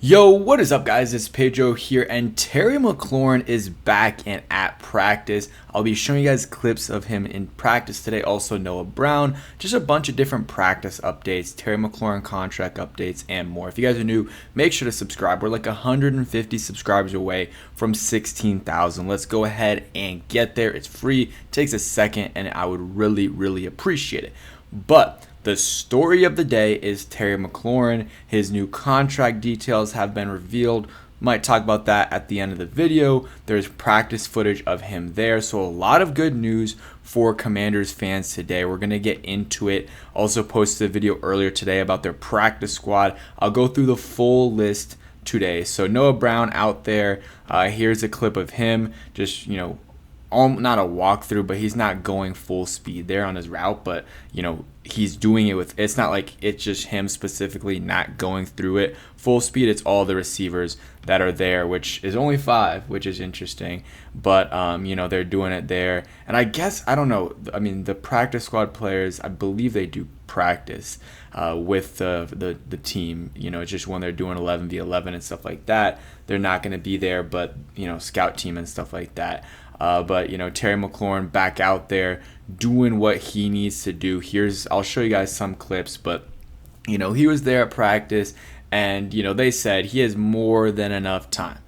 Yo, what is up, guys? It's Pedro here, and Terry McLaurin is back and at practice. I'll be showing you guys clips of him in practice today. Also, Noah Brown, just a bunch of different practice updates, Terry McLaurin contract updates, and more. If you guys are new, make sure to subscribe. We're like 150 subscribers away from 16,000. Let's go ahead and get there. It's free, it takes a second, and I would really appreciate it. But the story of the day is Terry McLaurin. His new contract details have been revealed. Might talk about that at the end of the video. There's practice footage of him there. So a lot of good news for Commanders fans today. We're going to get into it. Also posted a video earlier today about their practice squad. I'll go through the full list today. So Noah Brown out there. Here's a clip of him. Just, not a walkthrough, but he's not going full speed there on his route, but he's doing it with, it's not like it's just him specifically not going through it full speed. It's all the receivers that are there, which is only 5, which is interesting, but they're doing it there. And I guess, I don't know, I mean, the practice squad players, I believe they do practice with the team. It's just when they're doing 11v11 and stuff like that, they're not going to be there, but scout team and stuff like that. But Terry McLaurin back out there doing what he needs to do. I'll show you guys some clips, but he was there at practice, and they said he has more than enough time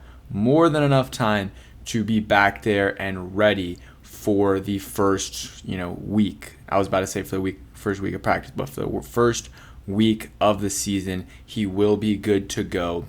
to be back there and ready for the first week. I was about to say for the first week of practice, but for the first week of the season, he will be good to go.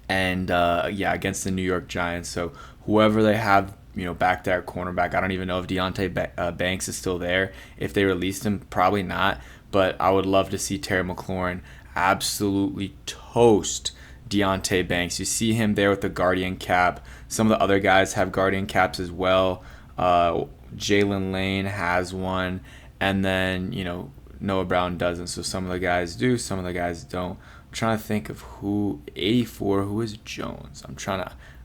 And against the New York Giants. So whoever they have back there at cornerback. I don't even know if Deonte Banks is still there. If they released him, probably not. But I would love to see Terry McLaurin absolutely toast Deonte Banks. You see him there with the Guardian cap. Some of the other guys have Guardian caps as well. Jalen Lane has one. And then, Noah Brown doesn't. So some of the guys do, some of the guys don't. I'm trying to think of 84, who is Jones?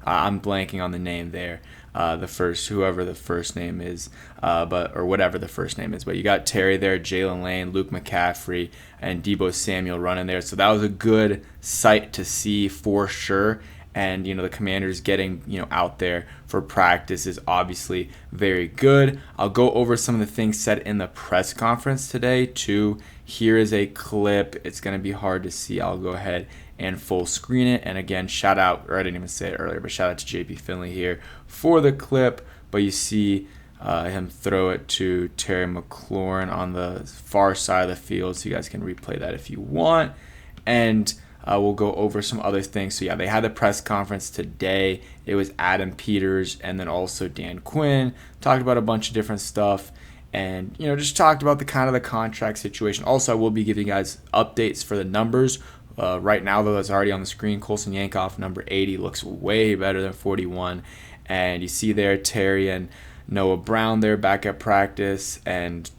I'm blanking on the name there. Whoever the first name is, or whatever the first name is. But you got Terry there, Jalen Lane, Luke McCaffrey, and Deebo Samuel running there. So that was a good sight to see for sure. And the Commanders getting out there for practice is obviously very good. I'll go over some of the things said in the press conference today too. Here is a clip. It's going to be hard to see. I'll go ahead and full screen it. And again, shout out, or I didn't even say it earlier, but shout out to JP Finley here for the clip. But you see him throw it to Terry McLaurin on the far side of the field. So you guys can replay that if you want. And we'll go over some other things. So they had the press conference today. It was Adam Peters and then also Dan Quinn. Talked about a bunch of different stuff. And, just talked about the contract situation. Also, I will be giving you guys updates for the numbers. Right now, though, that's already on the screen. Colson Yankoff, number 80, looks way better than 41. And you see there Terry and Noah Brown there back at practice. And,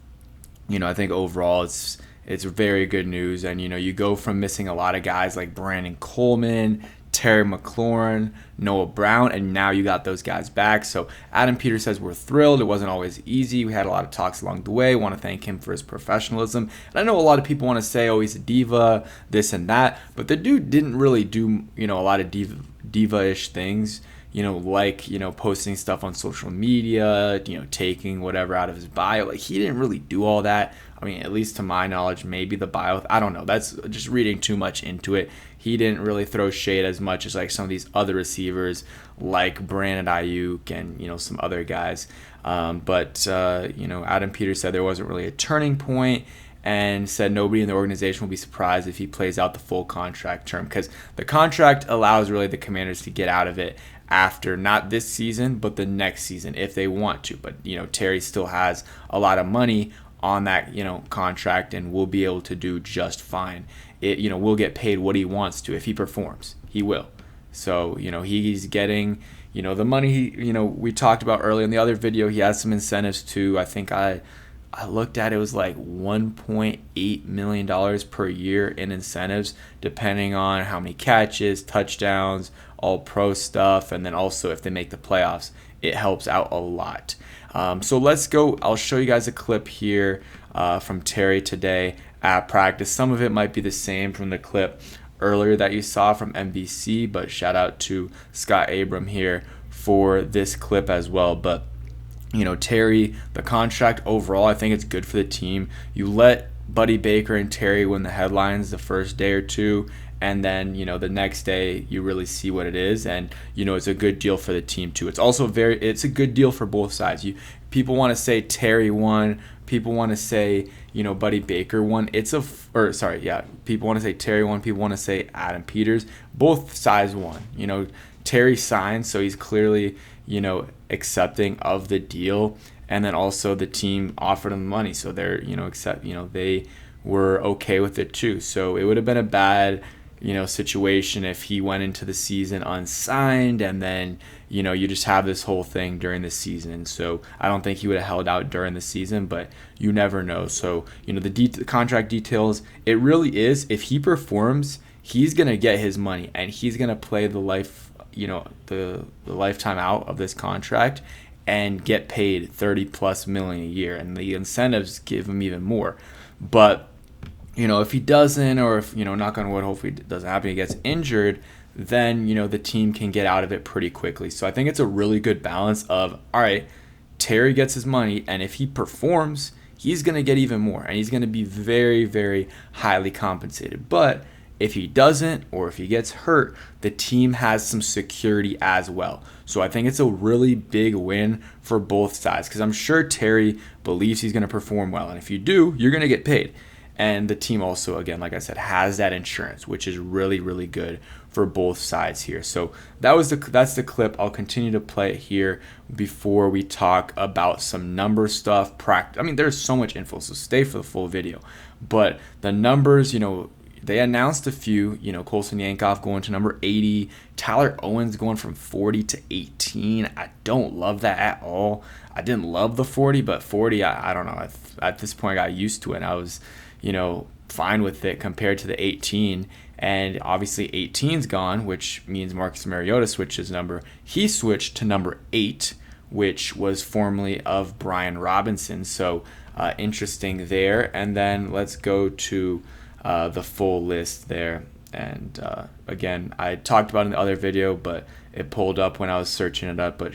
I think overall it's very good news. And, you go from missing a lot of guys like Brandon Coleman, Terry McLaurin, Noah Brown, and now you got those guys back. So Adam Peters says we're thrilled. It wasn't always easy. We had a lot of talks along the way. Want to thank him for his professionalism. And I know a lot of people want to say, oh, he's a diva, this and that. But the dude didn't really do, a lot of diva-ish things. Posting stuff on social media, taking whatever out of his bio. Like, he didn't really do all that. I mean, at least to my knowledge, maybe the bio, I don't know. That's just reading too much into it. He didn't really throw shade as much as like some of these other receivers like Brandon Ayuk and, some other guys. But Adam Peters said there wasn't really a turning point and said nobody in the organization will be surprised if he plays out the full contract term, because the contract allows really the Commanders to get out of it after not this season but the next season if they want to. But Terry still has a lot of money on that contract and will be able to do just fine. It will get paid what he wants to. If he performs, he will. So he's getting the money we talked about earlier in the other video. He has some incentives too. I think I looked at it, was like $1.8 million per year in incentives, depending on how many catches, touchdowns, all pro stuff, and then also if they make the playoffs, it helps out a lot. So let's go. I'll show you guys a clip here from Terry today at practice. Some of it might be the same from the clip earlier that you saw from MVC, but shout out to Scott Abram here for this clip as well. But Terry, the contract overall, I think it's good for the team. You let Buddy Baker and Terry win the headlines the first day or two, and then the next day you really see what it is, and it's a good deal for the team too. It's also it's a good deal for both sides. People want to say Terry won, people want to say Buddy Baker won. People want to say Terry won, people want to say Adam Peters. Both sides won. Terry signed, so he's clearly accepting of the deal, and then also the team offered him money, so they're they were okay with it too. So it would have been a bad situation if he went into the season unsigned, and then you just have this whole thing during the season. So I don't think he would have held out during the season, but you never know. So the contract details, it really is, if he performs, he's gonna get his money, and he's gonna play the lifetime out of this contract and get paid $30+ million a year, and the incentives give him even more. But if he doesn't, or if knock on wood, hopefully it doesn't happen, he gets injured, then the team can get out of it pretty quickly. So I think it's a really good balance of, all right, Terry gets his money, and if he performs, he's going to get even more, and he's going to be very, very highly compensated. But if he doesn't, or if he gets hurt, the team has some security as well. So I think it's a really big win for both sides, because I'm sure Terry believes he's going to perform well, and if you do, you're going to get paid. And the team also, again, like I said, has that insurance, which is really, really good for both sides here. So that's the clip. I'll continue to play it here before we talk about some number stuff. There's so much info, so stay for the full video. But the numbers, they announced a few, Colson Yankoff going to number 80, Tyler Owens going from 40 to 18. I don't love that at all. I didn't love the 40, but 40, I don't know. At this point, I got used to it. I was, fine with it compared to the 18. And obviously 18's gone, which means Marcus Mariota switches number. He switched to number 8, which was formerly of Brian Robinson. So interesting there. And then let's go to the full list there. And again, I talked about it in the other video, but it pulled up when I was searching it up. But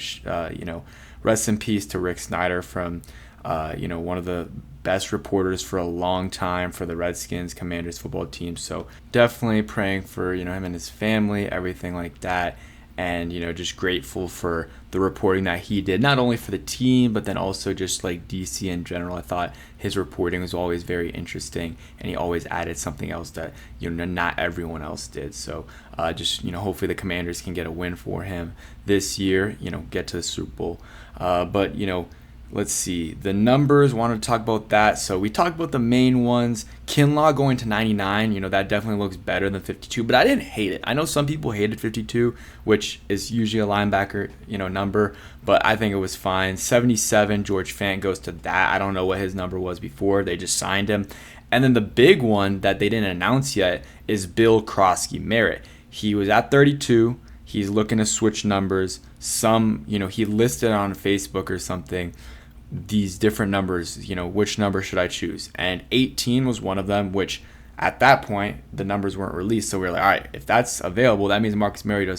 rest in peace to Rick Snyder from one of the best reporters for a long time for the Redskins Commanders football team. So definitely praying for him and his family, everything like that. And just grateful for the reporting that he did, not only for the team, but then also just like DC in general. I thought his reporting was always very interesting, and he always added something else that not everyone else did. So hopefully the Commanders can get a win for him this year, get to the Super Bowl. But let's see. The numbers, wanted to talk about that. So we talked about the main ones. Kinlaw going to 99, that definitely looks better than 52, but I didn't hate it. I know some people hated 52, which is usually a linebacker, number, but I think it was fine. 77, George Fant goes to that. I don't know what his number was before. They just signed him. And then the big one that they didn't announce yet is Bill Krosky-Merritt. He was at 32. He's looking to switch numbers. He listed on Facebook or something these different numbers, which number should I choose? And 18 was one of them, which at that point, the numbers weren't released. So we were like, all right, if that's available, that means Marcus Mariota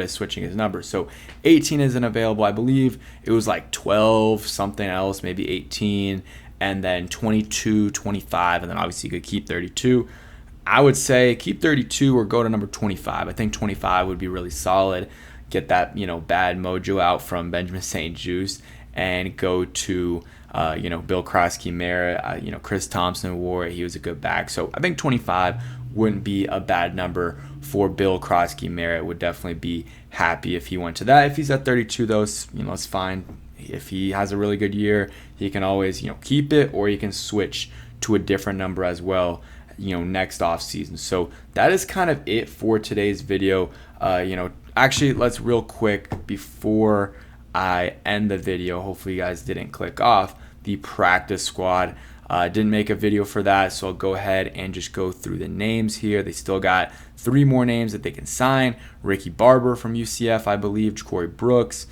is switching his number. So 18 isn't available. I believe it was like 12, something else, maybe 18, and then 22, 25, and then obviously you could keep 32. I would say keep 32 or go to number 25. I think 25 would be really solid. Get that, bad mojo out from Benjamin St. Juste, and go to, Bill Krosky-Merritt. Chris Thompson wore it. He was a good back. So I think 25 wouldn't be a bad number for Bill Krosky-Merritt. Would definitely be happy if he went to that. If he's at 32, though, it's fine. If he has a really good year, he can always, keep it, or he can switch to a different number as well, next off season. So that is kind of it for today's video. Actually, let's real quick before I end the video, hopefully you guys didn't click off the practice squad. Didn't make a video for that, so I'll go ahead and just go through the names here. They still got 3 more names that they can sign. Ricky Barber from UCF, I believe. Corey Brooks,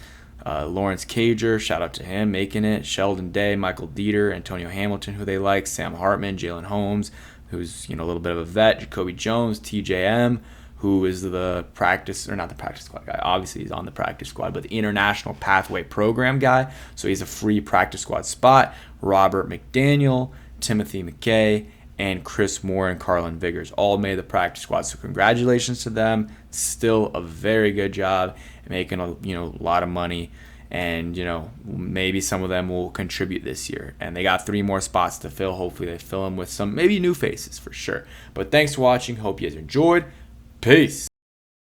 Lawrence Cager, shout out to him, making it. Sheldon Day, Michael Dieter, Antonio Hamilton, who they like. Sam Hartman, Jalen Holmes, who's a little bit of a vet. Jacoby Jones, TJM, who is the practice, or not the practice squad guy. Obviously, he's on the practice squad, but the International Pathway Program guy. So he's a free practice squad spot. Robert McDaniel, Timothy McKay, and Chris Moore and Carlin Viggers all made the practice squad. So congratulations to them. Still a very good job, making a lot of money. And maybe some of them will contribute this year. And they got 3 more spots to fill. Hopefully they fill them with some maybe new faces for sure. But thanks for watching. Hope you guys enjoyed. Peace.